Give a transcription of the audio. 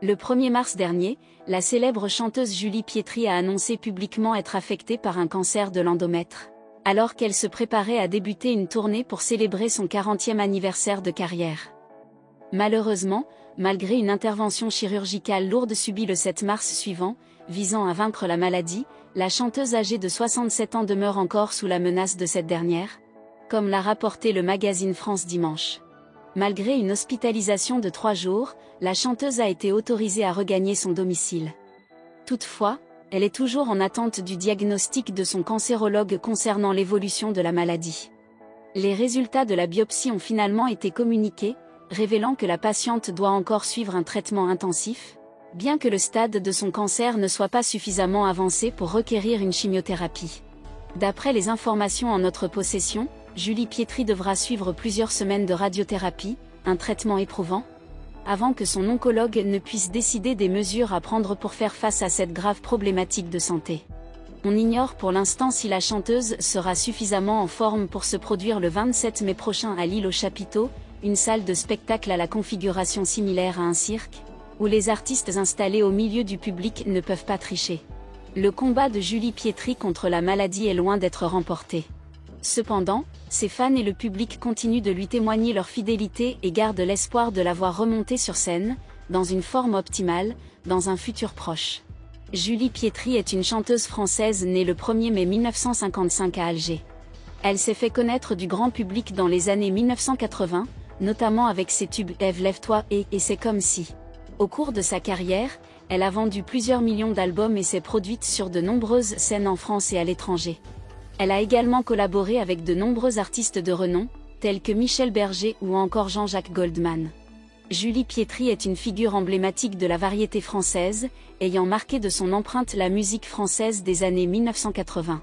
Le 1er mars dernier, la célèbre chanteuse Julie Pietri a annoncé publiquement être affectée par un cancer de l'endomètre, alors qu'elle se préparait à débuter une tournée pour célébrer son 40e anniversaire de carrière. Malheureusement, malgré une intervention chirurgicale lourde subie le 7 mars suivant, visant à vaincre la maladie, la chanteuse âgée de 67 ans demeure encore sous la menace de cette dernière, comme l'a rapporté le magazine France dimanche. Malgré une hospitalisation de 3 jours, la chanteuse a été autorisée à regagner son domicile. Toutefois, elle est toujours en attente du diagnostic de son cancérologue concernant l'évolution de la maladie. Les résultats de la biopsie ont finalement été communiqués, révélant que la patiente doit encore suivre un traitement intensif, bien que le stade de son cancer ne soit pas suffisamment avancé pour requérir une chimiothérapie. D'après les informations en notre possession, Julie Pietri devra suivre plusieurs semaines de radiothérapie, un traitement éprouvant, avant que son oncologue ne puisse décider des mesures à prendre pour faire face à cette grave problématique de santé. On ignore pour l'instant si la chanteuse sera suffisamment en forme pour se produire le 27 mai prochain à Lille au Chapiteau, une salle de spectacle à la configuration similaire à un cirque, où les artistes installés au milieu du public ne peuvent pas tricher. Le combat de Julie Pietri contre la maladie est loin d'être remporté. Cependant, ses fans et le public continuent de lui témoigner leur fidélité et gardent l'espoir de la voir remonter sur scène, dans une forme optimale, dans un futur proche. Julie Pietri est une chanteuse française née le 1er mai 1955 à Alger. Elle s'est fait connaître du grand public dans les années 1980, notamment avec ses tubes « Ève, lève-toi » et « C'est comme si ». Au cours de sa carrière, elle a vendu plusieurs millions d'albums et s'est produite sur de nombreuses scènes en France et à l'étranger. Elle a également collaboré avec de nombreux artistes de renom, tels que Michel Berger ou encore Jean-Jacques Goldman. Julie Pietri est une figure emblématique de la variété française, ayant marqué de son empreinte la musique française des années 1980.